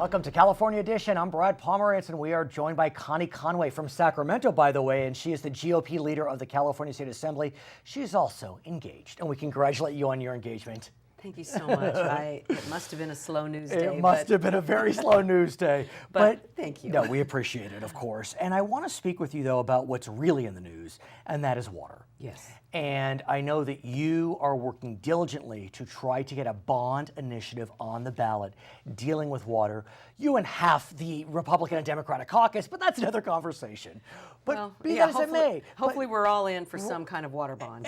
Welcome to California Edition. I'm Brad Pomerance, and we are joined by Connie Conway from Sacramento, by the way, and she is the GOP leader of the California State Assembly. She is also engaged, and we congratulate you on your engagement. Thank you so much. It must have been a slow news day. It must have been a very slow news day. But thank you. No, we appreciate it, of course. And I want to speak with you, though, about what's really in the news, and that is water. Yes. And I know that you are working diligently to try to get a bond initiative on the ballot dealing with water. You and half the Republican and Democratic caucus, but that's another conversation. But Well, be yeah, that as it may. Hopefully we're all in for some kind of water bond.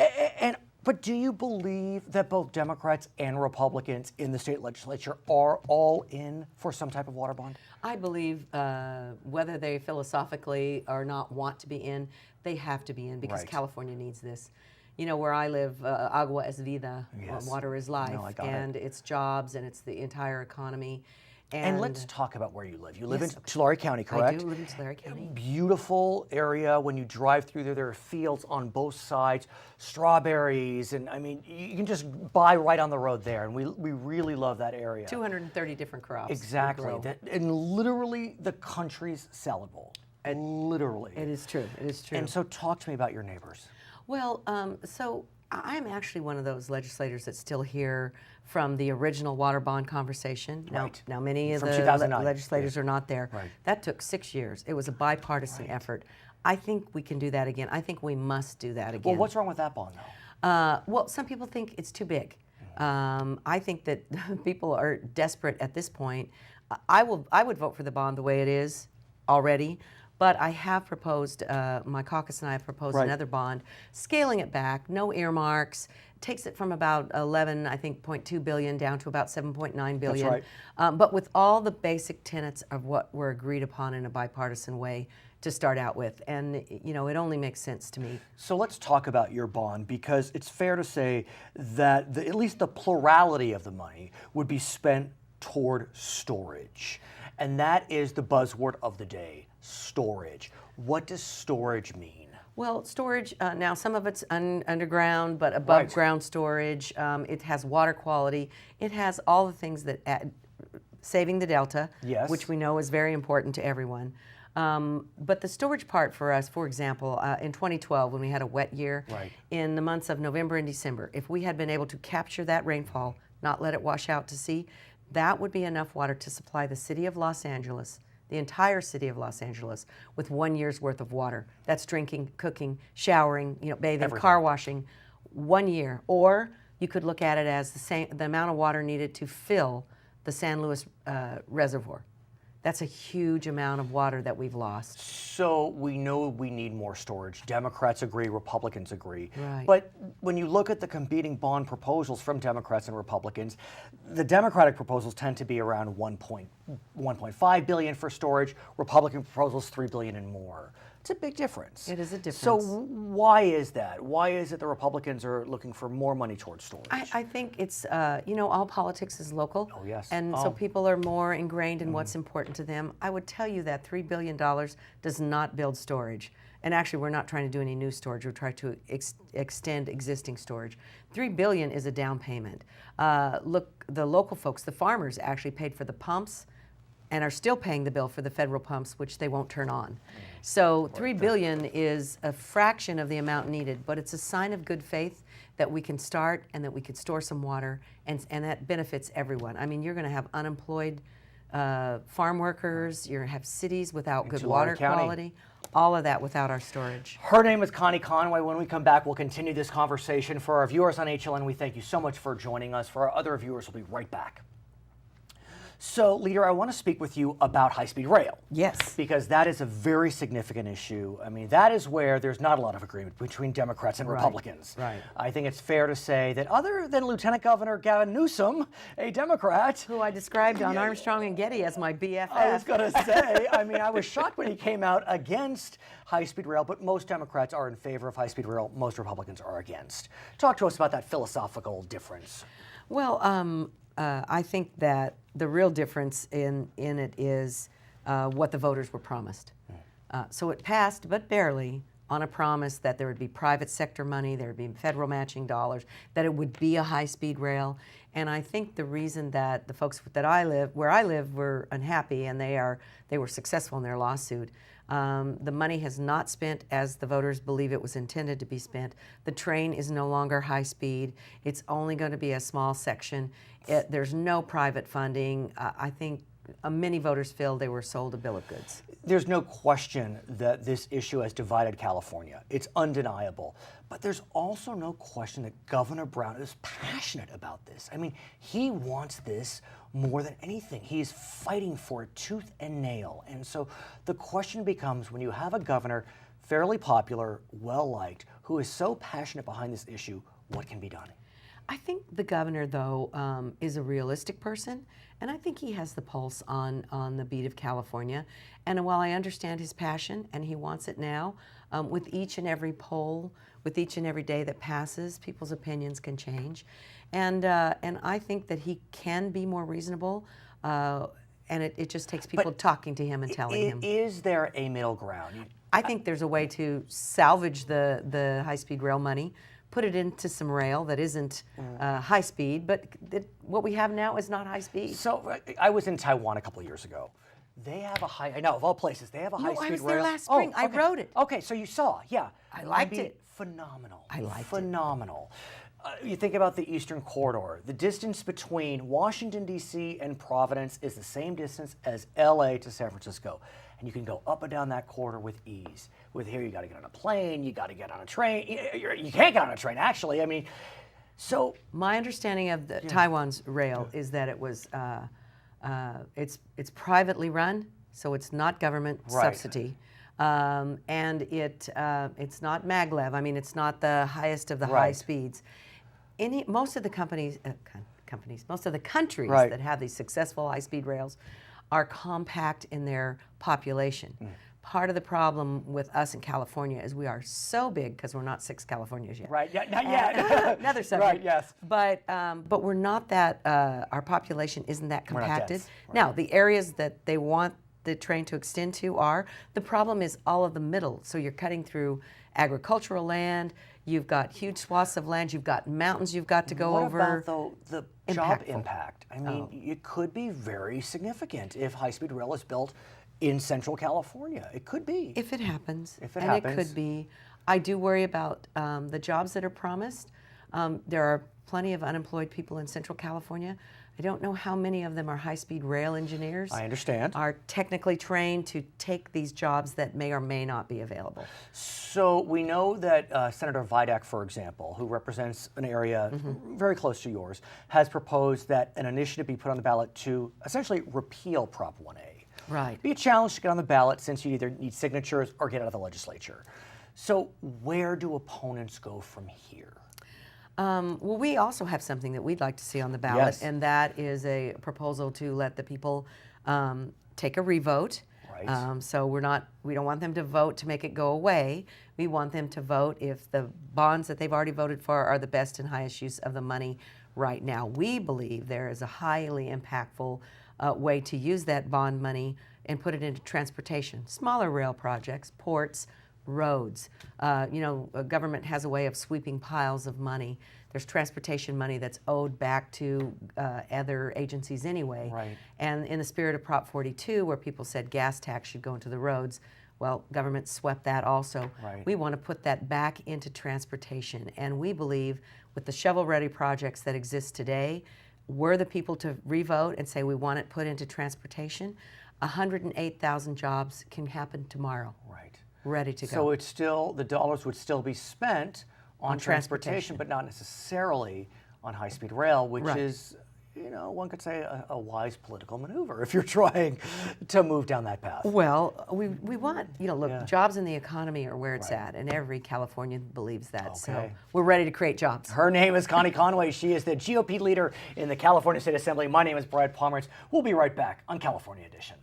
But do you believe that both Democrats and Republicans in the state legislature are all in for some type of water bond? I believe whether they philosophically or not want to be in, they have to be in because Right. California needs this. You know, where I live, agua es vida, Yes. water is life, No, I got it. and it's jobs and it's the entire economy. And let's talk about where you live. You live Yes, in okay. Tulare County, correct? I do live in Tulare County. Beautiful area. When you drive through there are fields on both sides, strawberries, and I mean, you can just buy right on the road there, and we really love that area. 230 different crops. we Exactly. grow. And literally, the country's sellable. Literally. It is true. It is true. And so talk to me about your neighbors. Well, so I'm actually one of those legislators that's still here from the original water bond conversation. Right. Now many of From the 2009. legislators Yeah. are not there. Right. That took 6 years. It was a bipartisan effort. I think we can do that again. I think we must do that again. Well, what's wrong with that bond, though? Well, some people think it's too big. I think that people are desperate at this point. I would vote for the bond the way it is already, but I have proposed, my caucus and I have proposed Right. another bond, scaling it back, no earmarks, takes it from about 11, I think, 0.2 billion down to about 7.9 billion. right. But with all the basic tenets of what were agreed upon in a bipartisan way to start out with. And, you know, it only makes sense to me. So let's talk about your bond, because it's fair to say that at least the plurality of the money would be spent toward storage. And that is the buzzword of the day, storage. What does storage mean? Well, storage, now some of it's underground, but above Right. ground storage. It has water quality. It has all the things that saving the delta, Yes. which we know is very important to everyone. But the storage part for us, for example, in 2012, when we had a wet year, Right. in the months of November and December, if we had been able to capture that rainfall, not let it wash out to sea, that would be enough water to supply the city of Los Angeles, the entire city of Los Angeles, with 1 year's worth of water. That's drinking, cooking, showering, you know, bathing, Everything. car washing, 1 year. Or you could look at it as the amount of water needed to fill the San Luis Reservoir. That's a huge amount of water that we've lost. So we know we need more storage. Democrats agree, Republicans agree. Right. But when you look at the competing bond proposals from Democrats and Republicans, the Democratic proposals tend to be around 1.5 billion for storage. Republican proposals, 3 billion and more. It's a big difference. It is a difference. So why is that? Why is it the Republicans are looking for more money towards storage? I think it's, you know, all politics is local. Oh, yes. And so people are more ingrained in what's important to them. I would tell you that $3 billion does not build storage. And actually, we're not trying to do any new storage. We're trying to extend existing storage. $3 billion is a down payment. Look, the local folks, the farmers, actually paid for the pumps and are still paying the bill for the federal pumps, which they won't turn on. So $3 billion is a fraction of the amount needed, but it's a sign of good faith that we can start and that we could store some water, and that benefits everyone. I mean, you're going to have unemployed farm workers, you're going to have cities without good Tulare water County. quality, all of that without our storage. Her name is Connie Conway. When we come back, we'll continue this conversation. For our viewers on HLN, we thank you so much for joining us. For our other viewers, we'll be right back. So, Leader, I want to speak with you about high-speed rail. Yes. Because that is a very significant issue. I mean, that is where there's not a lot of agreement between Democrats and Republicans. Right. I think it's fair to say that other than Lieutenant Governor Gavin Newsom, a Democrat, Who I described on Armstrong and Getty as my BFF. I was going to say, I mean, I was shocked when he came out against high-speed rail, but most Democrats are in favor of high-speed rail. Most Republicans are against. Talk to us about that philosophical difference. Well, I think that the real difference in it is what the voters were promised. So it passed, but barely, on a promise that there would be private sector money, there would be federal matching dollars, that it would be a high-speed rail. And I think the reason that the folks where I live, were unhappy, and they were successful in their lawsuit. The money has not spent as the voters believe it was intended to be spent. The train is no longer high speed. It's only going to be a small section. There's no private funding. I think many voters feel they were sold a bill of goods. There's no question that this issue has divided California. It's undeniable. But there's also no question that Governor Brown is passionate about this. I mean, he wants this more than anything. He's fighting for it tooth and nail. And so the question becomes, when you have a governor, fairly popular, well-liked, who is so passionate behind this issue, what can be done? I think the governor, though, is a realistic person, and I think he has the pulse on the beat of California. And while I understand his passion, and he wants it now, with each and every poll, with each and every day that passes, people's opinions can change. And I think that he can be more reasonable, and it just takes people talking to him and telling him. Is there a middle ground? I think there's a way to salvage the high-speed rail money, put it into some rail that isn't high speed, but what we have now is not high speed. So I was in Taiwan a couple of years ago. They have a high, I know, of all places, they have a high-speed rail. I was there last spring. Oh, okay. I rode it. Okay, so you saw, yeah. I liked it. Phenomenal. I liked it. Phenomenal. You think about the Eastern Corridor. The distance between Washington, D.C. and Providence is the same distance as L.A. to San Francisco. And you can go up and down that corridor with ease. With here, you got to get on a plane, you got to get on a train. You can't get on a train, actually. I mean, so. My understanding of Taiwan's rail is that it was, it's privately run, so it's not government subsidy. And it's not maglev. I mean, it's not the highest of the high speeds. Most of the countries that have these successful high-speed rails are compact in their population. Part of the problem with us in California is we are so big because we're not 6 Californias yet. Right, yeah, not yet. Another subject. Right, yes. But we're not that, our population isn't that compacted. Right. Now, the areas that they want the train to extend to the problem is all of the middle. So you're cutting through agricultural land, you've got huge swaths of land, you've got mountains you've got to go over. What about, though, the job impact? I mean, it could be very significant if high-speed rail is built in Central California. It could be. If it happens. If it happens. It could be. I do worry about the jobs that are promised. There are plenty of unemployed people in Central California. I don't know how many of them are high-speed rail engineers. I understand. Are technically trained to take these jobs that may or may not be available. So we know that Senator Vidak, for example, who represents an area very close to yours, has proposed that an initiative be put on the ballot to essentially repeal Prop 1A. Right. Be a challenge to get on the ballot since you either need signatures or get out of the legislature. So where do opponents go from here? Well, we also have something that we'd like to see on the ballot, Yes. and that is a proposal to let the people take a revote. Right. So we don't want them to vote to make it go away. We want them to vote if the bonds that they've already voted for are the best and highest use of the money right now. We believe there is a highly impactful way to use that bond money and put it into transportation, smaller rail projects, ports, roads. Government has a way of sweeping piles of money. There's transportation money that's owed back to other agencies anyway. Right. And in the spirit of Prop 42, where people said gas tax should go into the roads, well, government swept that also. Right. We want to put that back into transportation. And we believe with the shovel-ready projects that exist today, we're the people to revote and say we want it put into transportation. 108,000 jobs can happen tomorrow. Right. Ready to go. So it's still, the dollars would still be spent on transportation, but not necessarily on high-speed rail, which is, one could say a wise political maneuver if you're trying to move down that path. Well, we want, look, jobs in the economy are where it's at, and every Californian believes that. So we're ready to create jobs. Her name is Connie Conway. She is the GOP leader in the California State Assembly. My name is Brad Pomerance. We'll be right back on California Edition.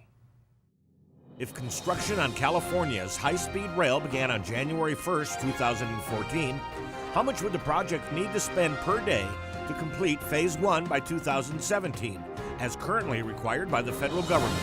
If construction on California's high-speed rail began on January 1st, 2014, how much would the project need to spend per day to complete Phase 1 by 2017, as currently required by the federal government?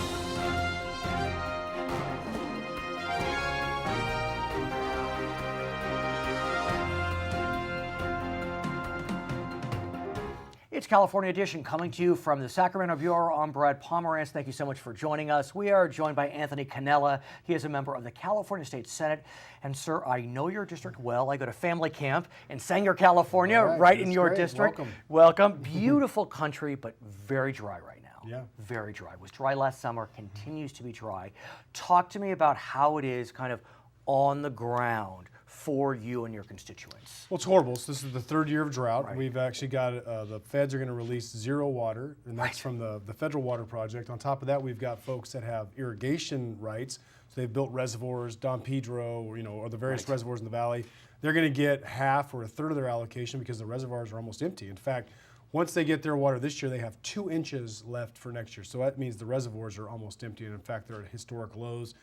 It's California Edition coming to you from the Sacramento Bureau. I'm Brad Pomerance. Thank you so much for joining us. We are joined by Anthony Cannella. He is a member of the California State Senate. And sir, I know your district well. I go to family camp in Sanger, California, right in your great. district. Welcome. Welcome. Beautiful country, but very dry right now. Yeah. Very dry. It was dry last summer, continues to be dry. Talk to me about how it is kind of on the ground for you and your constituents. Well, it's horrible. So this is the third year of drought. Right. We've actually got, the feds are going to release zero water, and that's from the federal water project. On top of that, we've got folks that have irrigation rights. So they've built reservoirs, Don Pedro, or the various reservoirs in the valley. They're going to get half or a third of their allocation because the reservoirs are almost empty. In fact, once they get their water this year, they have 2 inches left for next year. So that means the reservoirs are almost empty, and in fact, they're at historic lows.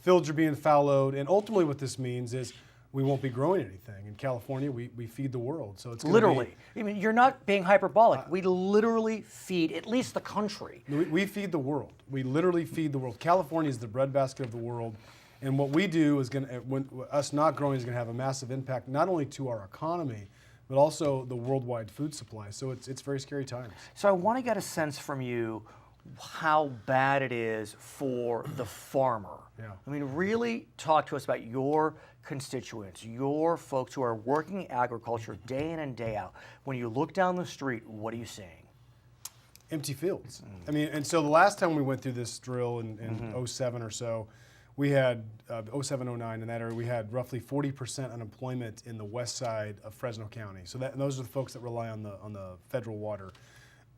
Fields are being fallowed, and ultimately what this means is we won't be growing anything. In California, we feed the world. So it's Literally. I mean, you're not being hyperbolic. We literally feed at least the country. We feed the world. We literally feed the world. California is the breadbasket of the world. And what we do is us not growing is going to have a massive impact, not only to our economy, but also the worldwide food supply. So it's very scary times. So I want to get a sense from you how bad it is for the farmer. Yeah. I mean, really talk to us about your constituents, your folks who are working agriculture day in and day out. When you look down the street, what are you seeing? Empty fields. I mean, and so the last time we went through this drill in 07 or so, we had 07, 09 in that area, we had roughly 40% unemployment in the west side of Fresno County. So and those are the folks that rely on the federal water.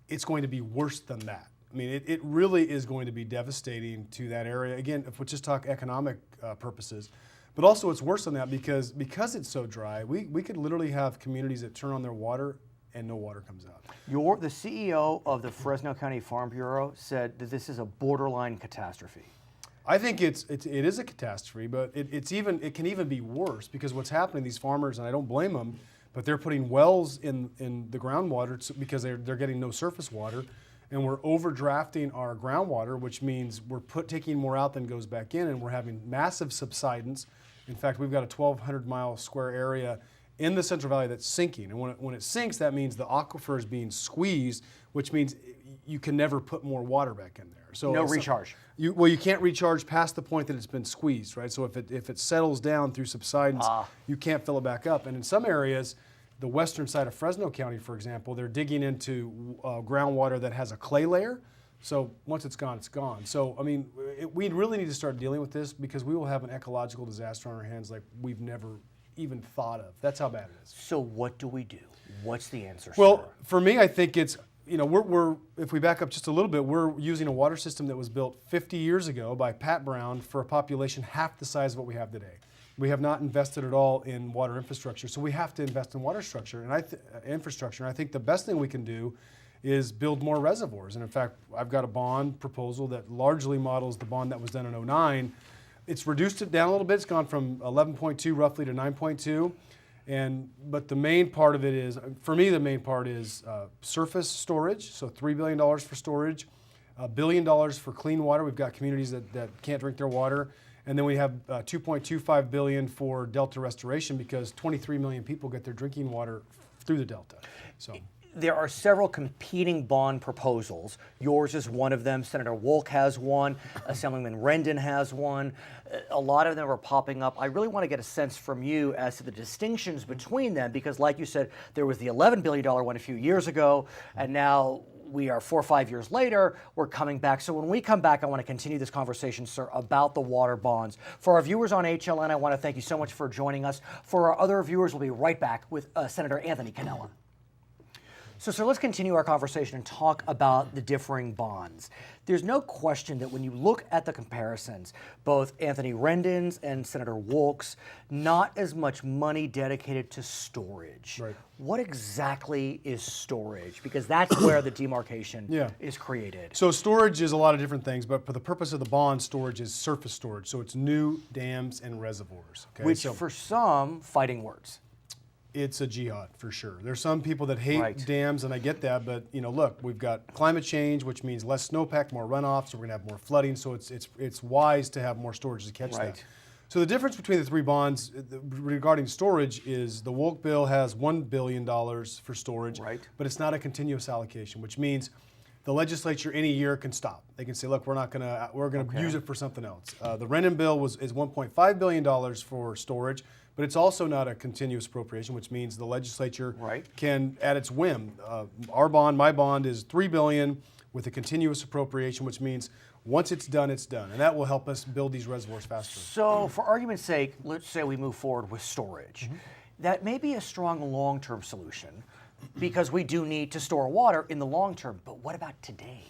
It's going to be worse than that. I mean, it really is going to be devastating to that area. Again, if we just talk economic purposes, but also it's worse than that because it's so dry, we could literally have communities that turn on their water and no water comes out. The CEO of the Fresno County Farm Bureau said that this is a borderline catastrophe. I think it is a catastrophe, but it can even be worse because what's happening, these farmers, and I don't blame them, but they're putting wells in the groundwater because they're getting no surface water, and we're overdrafting our groundwater, which means we're taking more out than goes back in, and we're having massive subsidence. In fact, we've got a 1,200-mile square area in the Central Valley that's sinking, and when it sinks, that means the aquifer is being squeezed, which means you can never put more water back in there. So no recharge. You can't recharge past the point that it's been squeezed, right? So if it settles down through subsidence, you can't fill it back up. And in some areas, the western side of Fresno County, for example, they're digging into groundwater that has a clay layer. So once it's gone, it's gone. So, I mean, we really need to start dealing with this because we will have an ecological disaster on our hands like we've never even thought of. That's how bad it is. So what do we do? What's the answer, Well, sir? for me, I think it's, we're if we back up just a little bit, we're using a water system that was built 50 years ago by Pat Brown for a population half the size of what we have today. We have not invested at all in water infrastructure, so we have to invest in water structure and infrastructure. And I think the best thing we can do is build more reservoirs. And in fact, I've got a bond proposal that largely models the bond that was done in 09. It's reduced it down a little bit. It's gone from 11.2 roughly to 9.2. But the main part of it is, for me, the main part is surface storage. So $3 billion for storage, $1 billion for clean water. We've got communities that can't drink their water. And then we have $2.25 billion for Delta restoration because 23 million people get their drinking water through the Delta. So there are several competing bond proposals. Yours is one of them. Senator Wolk has one. Assemblyman Rendon has one. A lot of them are popping up. I really want to get a sense from you as to the distinctions between them because, like you said, there was the $11 billion one a few years ago, and now we are 4 or 5 years later, we're coming back. So when we come back, I want to continue this conversation, sir, about the water bonds. For our viewers on HLN, I want to thank you so much for joining us. For our other viewers, we'll be right back with Senator Anthony Cannella. So, sir, let's continue our conversation and talk about the differing bonds. There's no question that when you look at the comparisons, both Anthony Rendon's and Senator Wolk's, not as much money dedicated to storage. Right. What exactly is storage? Because that's where the demarcation is created. So storage is a lot of different things, but for the purpose of the bond, storage is surface storage. So it's new dams and reservoirs. Okay? Which, for some, fighting words. It's a jihad for sure. There's some people that hate dams, and I get that. But look, we've got climate change, which means less snowpack, more runoff, so we're going to have more flooding. So it's wise to have more storage to catch that. So the difference between the three bonds regarding storage is the Wolk bill has $1 billion for storage, Right. but it's not a continuous allocation, which means the legislature any year can stop. They can say, look, we're going to use it for something else. The Rennan bill is $1.5 billion for storage, but it's also not a continuous appropriation, which means the legislature Right. can, at its whim, my bond is $3 billion with a continuous appropriation, which means once it's done, and that will help us build these reservoirs faster. So, for argument's sake, let's say we move forward with storage. That may be a strong long-term solution because we do need to store water in the long term. But what about today?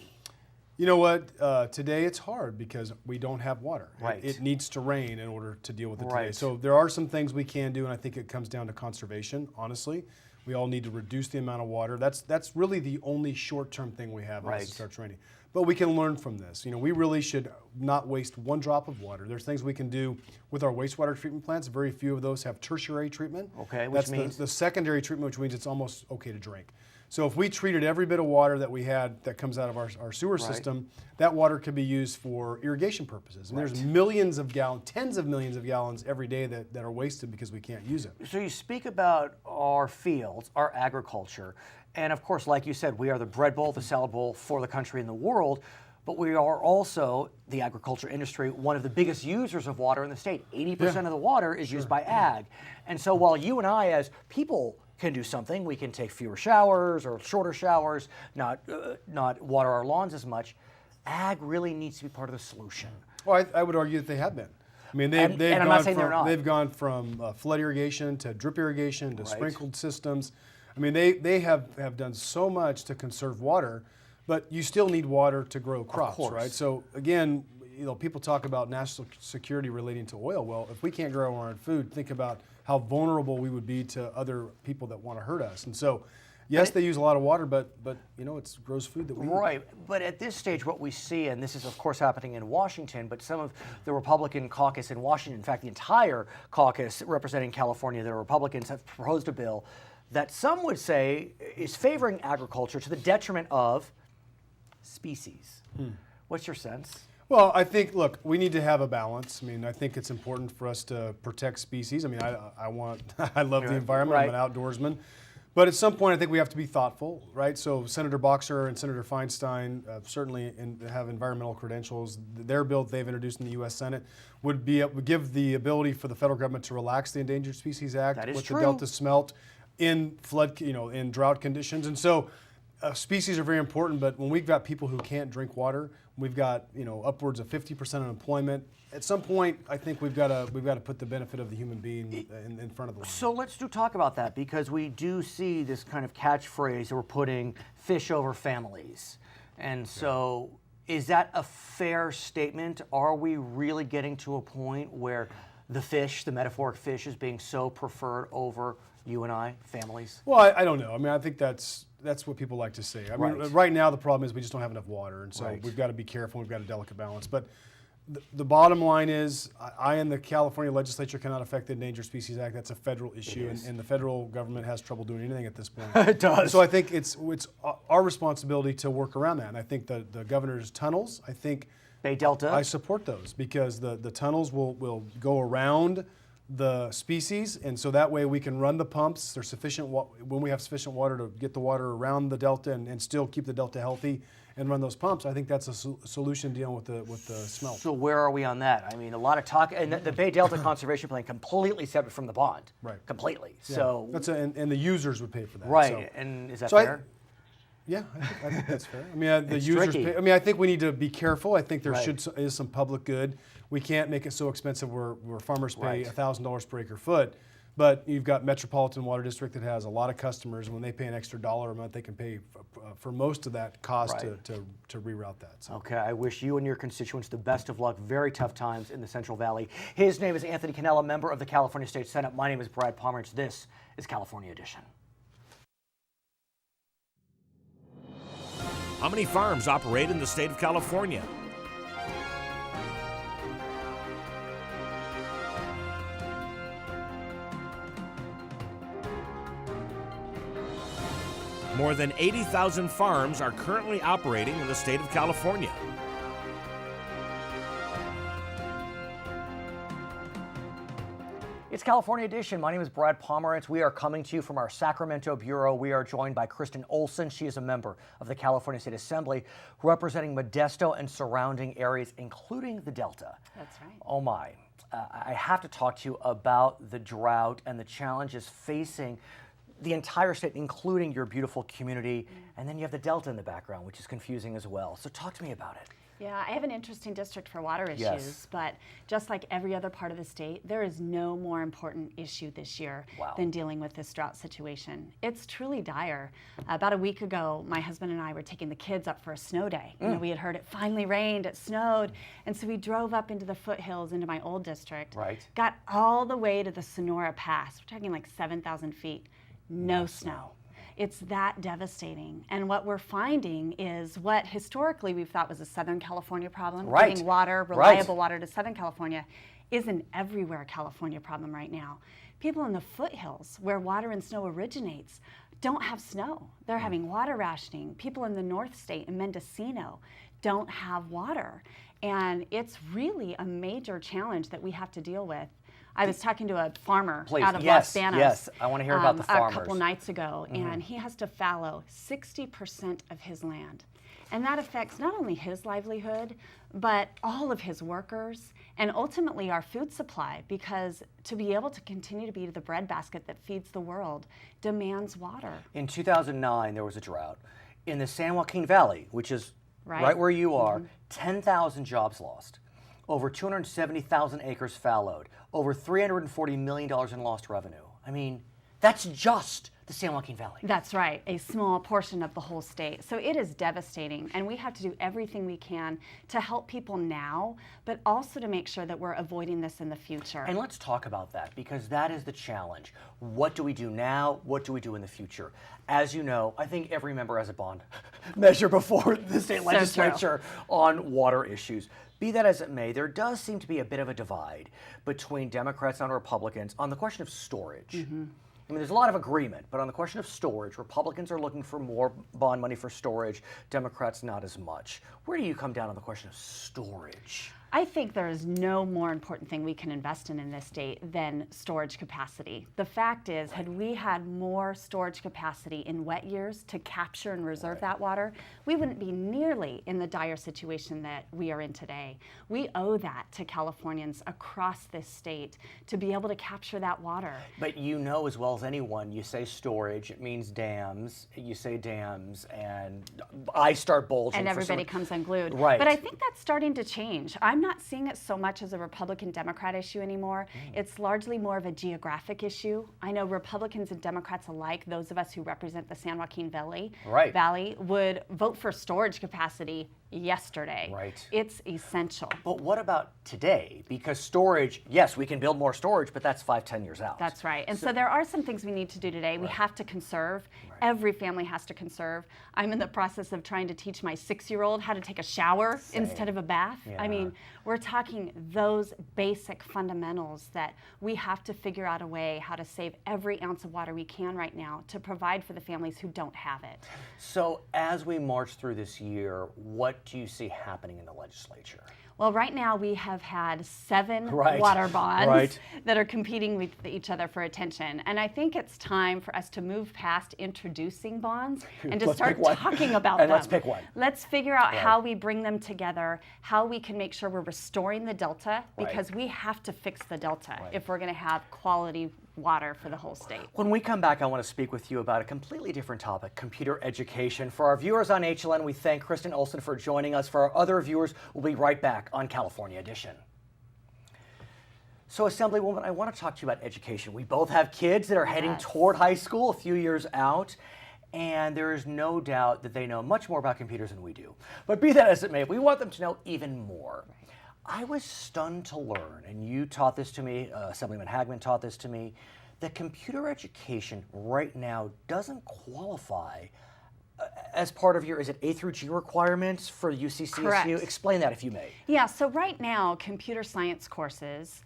You know what? Today it's hard because we don't have water. Right. It needs to rain in order to deal with it today. Right. So there are some things we can do, and I think it comes down to conservation, honestly. We all need to reduce the amount of water. That's really the only short-term thing we have Right. as it starts raining. But we can learn from this. You know, we really should not waste one drop of water. There's things we can do with our wastewater treatment plants. Very few of those have tertiary treatment. Okay, which That's means? the secondary treatment, which means it's almost okay to drink. So if we treated every bit of water that we had that comes out of our sewer Right. system, that water could be used for irrigation purposes. And there's millions of gallons, tens of millions of gallons every day that are wasted because we can't use it. So you speak about our fields, our agriculture, and of course, like you said, we are the bread bowl, the salad bowl for the country and the world, but we are also, the agriculture industry, one of the biggest users of water in the state. 80% of the water is used by ag. And so while you and I as people can do something, we can take fewer showers or shorter showers, not water our lawns as much, ag really needs to be part of the solution. Well, I would argue that they have been. I mean, they've And I'm not saying they're not. They've gone from flood irrigation to drip irrigation to Right. sprinkled systems. I mean, they have done so much to conserve water, but you still need water to grow crops, course. right? So again, you know, people talk about national security relating to oil. Well, if we can't grow our own food, think about how vulnerable we would be to other people that want to hurt us. And so, yes, they use a lot of water, but you know, it grows food that we eat. Right, but at this stage what we see, and this is of course happening in Washington, but some of the Republican caucus in Washington, in fact the entire caucus representing California, the Republicans have proposed a bill that some would say is favoring agriculture to the detriment of species. What's your sense? Well, I think, look, we need to have a balance. I mean, I think it's important for us to protect species. I mean, I love the environment. Right. I'm an outdoorsman. But at some point, I think we have to be thoughtful, right? So Senator Boxer and Senator Feinstein certainly have environmental credentials. Their bill that they've introduced in the U.S. Senate would give the ability for the federal government to relax the Endangered Species Act That is with true. the Delta smelt in flood, in drought conditions. And so species are very important, but when we've got people who can't drink water, we've got upwards of 50% unemployment. At some point, I think we've got to put the benefit of the human being in front of the line. So let's talk about that, because we do see this kind of catchphrase that we're putting fish over families. And so is that a fair statement? Are we really getting to a point where the fish, the metaphoric fish, is being so preferred over you and I, families? Well, I don't know. I mean, I think that's what people like to say. I mean, Right. right now the problem is we just don't have enough water, and so Right. we've got to be careful. We've got a delicate balance. But the bottom line is, I and the California legislature cannot affect the Endangered Species Act. That's a federal issue, and the federal government has trouble doing anything at this point. It does. So I think it's our responsibility to work around that. And I think the governor's tunnels, I think Bay Delta? I support those, because the tunnels will go around the species, and so that way we can run the pumps. There's sufficient when we have sufficient water to get the water around the delta and still keep the delta healthy and run those pumps. I think that's a solution dealing with the smelt. So where are we on that? I mean, a lot of talk, and the Bay Delta Conservation Plan completely separate from the bond. Right. Completely. Yeah. So and the users would pay for that. right, So, and is that so fair? yeah, I think that's fair. I mean, the It's users tricky. pay. I mean, I think we need to be careful. I think there Right. is some public good. We can't make it so expensive where farmers pay Right. $1,000 per acre foot. But you've got Metropolitan Water District that has a lot of customers, and when they pay an extra $1 a month, they can pay for most of that cost Right. to reroute that. So. Okay, I wish you and your constituents the best of luck. Very tough times in the Central Valley. His name is Anthony Cannella, member of the California State Senate. My name is Brad Pomerance. This is California Edition. How many farms operate in the state of California? More than 80,000 farms are currently operating in the state of California. It's California Edition. My name is Brad Pomerance. We are coming to you from our Sacramento bureau. We are joined by Kristin Olsen. She is a member of the California State Assembly, representing Modesto and surrounding areas, including the Delta. That's right. Oh my. I have to talk to you about the drought and the challenges facing the entire state, including your beautiful community. And then you have the Delta in the background, which is confusing as well. So talk to me about it. Yeah, I have an interesting district for water issues, Yes. but just like every other part of the state, there is no more important issue this year Wow. than dealing with this drought situation. It's truly dire. About a week ago, my husband and I were taking the kids up for a snow day. You know, we had heard it finally rained, it snowed, and so we drove up into the foothills into my old district. Right. Got all the way to the Sonora Pass. We're talking like 7,000 feet. No snow. It's that devastating. And what we're finding is what historically we've thought was a Southern California problem, Right. getting water, reliable water to Southern California, is an everywhere California problem right now. People in the foothills where water and snow originates don't have snow. They're having water rationing. People in the North State in Mendocino don't have water. And it's really a major challenge that we have to deal with. I was talking to a farmer Please, out of yes, Los Banos. yes. I want to hear about the farmers. A couple nights ago, and he has to fallow 60% of his land. And that affects not only his livelihood, but all of his workers, and ultimately our food supply, because to be able to continue to be the breadbasket that feeds the world demands water. In 2009, there was a drought. In the San Joaquin Valley, which is right where you are, 10,000 jobs lost. Over 270,000 acres fallowed, over $340 million in lost revenue. I mean, that's just the San Joaquin Valley. That's right, a small portion of the whole state. So it is devastating, and we have to do everything we can to help people now, but also to make sure that we're avoiding this in the future. And let's talk about that, because that is the challenge. What do we do now? What do we do in the future? As you know, I think every member has a bond measure before the state legislature on water issues. Be that as it may, there does seem to be a bit of a divide between Democrats and Republicans on the question of storage. I mean, there's a lot of agreement, but on the question of storage, Republicans are looking for more bond money for storage, Democrats not as much. Where do you come down on the question of storage? I think there is no more important thing we can invest in this state than storage capacity. The fact is, had we had more storage capacity in wet years to capture and reserve that water, we wouldn't be nearly in the dire situation that we are in today. We owe that to Californians across this state to be able to capture that water. But you know as well as anyone, you say storage, it means dams. You say dams, and I start bulging. And everybody comes unglued. Right. But I think that's starting to change. I'm not seeing it so much as a Republican-Democrat issue anymore. It's largely more of a geographic issue. I know Republicans and Democrats alike, those of us who represent the San Joaquin Valley, would vote for storage capacity yesterday. Right. It's essential. But what about today? Because storage, yes, we can build more storage, but that's 5-10 years out. That's right. And so there are some things we need to do today. We have to conserve. Every family has to conserve. I'm in the process of trying to teach my 6-year-old how to take a shower instead of a bath. I mean, we're talking those basic fundamentals that we have to figure out a way how to save every ounce of water we can right now to provide for the families who don't have it. So as we march through this year, what do you see happening in the legislature? Well, right now we have had 7 water bonds that are competing with each other for attention. And I think it's time for us to move past introducing bonds and to start talking about them. Let's pick one. Let's figure out how we bring them together, how we can make sure we're restoring the Delta, because we have to fix the Delta if we're going to have quality water for the whole state. When we come back, I want to speak with you about a completely different topic, computer education. For our viewers on HLN, we thank Kristin Olsen for joining us. For our other viewers, we'll be right back on California Edition. So, Assemblywoman, I want to talk to you about education. We both have kids that are heading toward high school a few years out, and there is no doubt that they know much more about computers than we do. But be that as it may, we want them to know even more. I was stunned to learn, and you taught this to me, Assemblyman Hagman taught this to me, that computer education right now doesn't qualify as part of your, is it A through G requirements for UCCSU? Correct. Explain that if you may. Yeah, so right now, computer science courses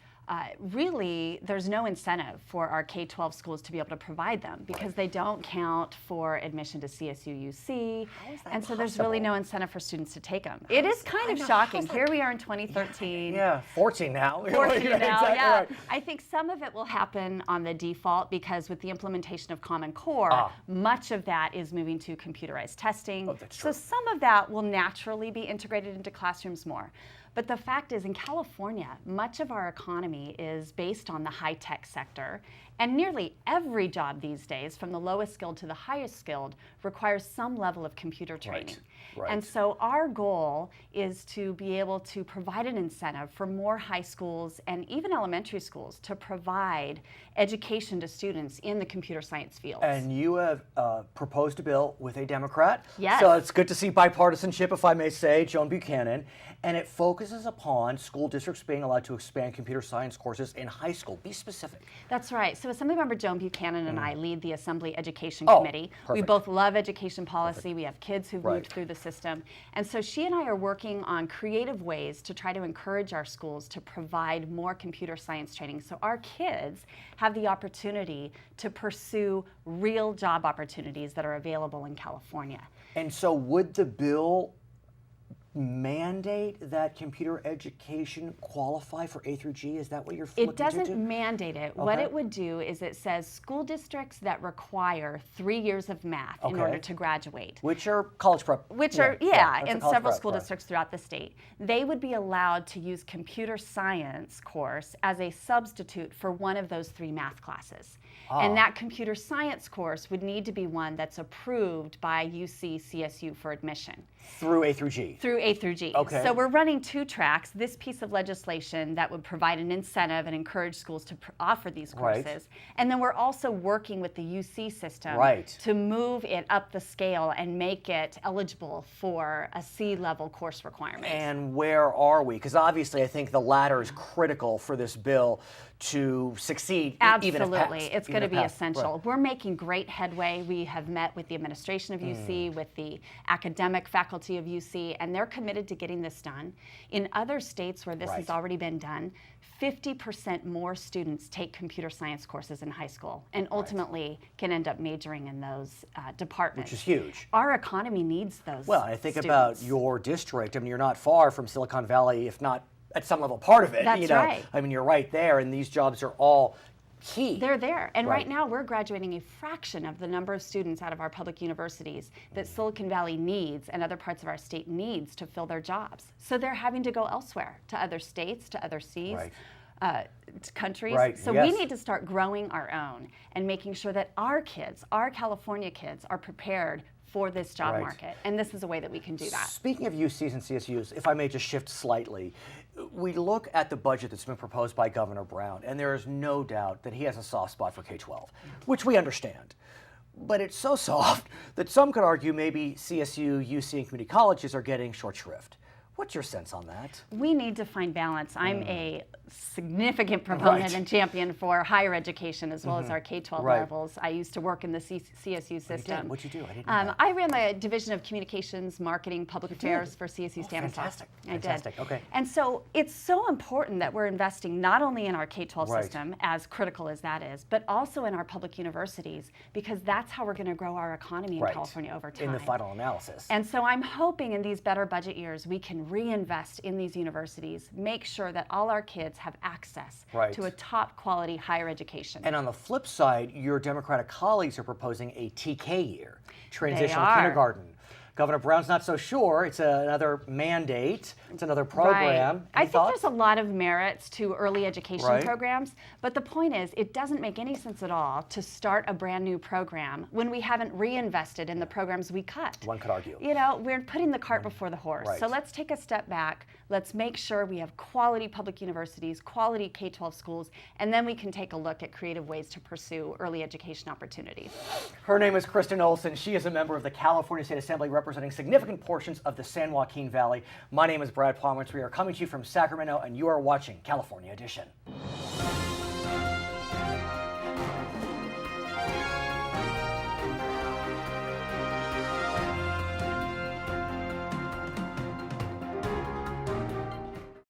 really there's no incentive for our K-12 schools to be able to provide them because they don't count for admission to CSU-UC, and so there's really no incentive for students to take them. It is kind of shocking. Here we are in 2013. Yeah, 14 now. 14 now, Exactly yeah. right. I think some of it will happen on the default because with the implementation of Common Core, much of that is moving to computerized testing. That's so true. some of that will naturally be integrated into classrooms more. But the fact is, in California, much of our economy is based on the high-tech sector, and nearly every job these days, from the lowest skilled to the highest skilled, requires some level of computer training. Right. And so our goal is to be able to provide an incentive for more high schools and even elementary schools to provide education to students in the computer science fields. And you have proposed a bill with a Democrat. Yes. So it's good to see bipartisanship, if I may say, Joan Buchanan. And it focuses upon school districts being allowed to expand computer science courses in high school. Be specific. That's right. So Assemblymember Joan Buchanan and I lead the Assembly Education Oh, Committee. We perfect. both love education policy. We have kids who've moved through the system. And so she and I are working on creative ways to try to encourage our schools to provide more computer science training so our kids have the opportunity to pursue real job opportunities that are available in California. And so would the bill mandate that computer education qualify for A through G? Is that what you're looking It doesn't to? mandate it. What Okay. it would do is it says school districts that require 3 years of math in Okay. order to graduate. Which are college prep. Which Yeah, are, yeah, that's a in college several prep, school right. districts throughout the state. They would be allowed to use computer science course as a substitute for one of those 3 math classes. And that computer science course would need to be one that's approved by UC CSU for admission. Through A through G. Through A through G. Okay. So we're running 2 tracks. This piece of legislation that would provide an incentive and encourage schools to offer these Right. courses. And then we're also working with the UC system Right. to move it up the scale and make it eligible for a C-level course requirement. And where are we? Because obviously I think the latter is critical for this bill to succeed, even if Absolutely. passed. It's Even going to if be passed. essential. Right. We're making great headway. We have met with the administration of UC, with the academic faculty of UC, and they're committed to getting this done. In other states where this has Right. already been done, 50% more students take computer science courses in high school and ultimately can end up majoring in those departments. Which is huge. Our economy needs those Well, I think students. about your district. I mean, you're not far from Silicon Valley, if not at some level part of it. That's you know? right. I mean, you're right there, and these jobs are all key. They're there. And Right. right now we're graduating a fraction of the number of students out of our public universities that Silicon Valley needs and other parts of our state needs to fill their jobs. So they're having to go elsewhere, to other states, to other seas. Right. To countries. Right, So yes. we need to start growing our own and making sure that our kids, our California kids, are prepared for this job Right. market. And this is a way that we can do that. Speaking of UCs and CSUs, if I may just shift slightly, we look at the budget that's been proposed by Governor Brown, and there is no doubt that he has a soft spot for K-12, which we understand. But it's so soft that some could argue maybe CSU, UC, and community colleges are getting short shrift. What's your sense on that? We need to find balance. I'm a significant proponent Right. and champion for higher education as well as our K-12 Right. levels. I used to work in the CSU system. What'd you do? I didn't know that. I ran the Division of Communications, Marketing, Public Affairs for CSU Stanislaus. fantastic. I did. Fantastic. Okay. And so it's so important that we're investing not only in our K-12 Right. system, as critical as that is, but also in our public universities, because that's how we're going to grow our economy in Right. California over time. In the final analysis. And so I'm hoping in these better budget years we can reinvest in these universities, make sure that all our kids have access Right. to a top quality higher education. And on the flip side, your Democratic colleagues are proposing a TK year, transitional are. kindergarten. Governor Brown's not so sure. It's another mandate. It's another program. Right. I Any think thoughts? there's a lot of merits to early education Right. programs, but the point is it doesn't make any sense at all to start a brand new program when we haven't reinvested in the programs we cut. One could argue. You know, we're putting the cart before the horse. Right. So let's take a step back. Let's make sure we have quality public universities, quality K-12 schools, and then we can take a look at creative ways to pursue early education opportunities. Her name is Kristin Olsen. She is a member of the California State Assembly representing significant portions of the San Joaquin Valley. My name is Brad Pomerance. We are coming to you from Sacramento, and you are watching California Edition.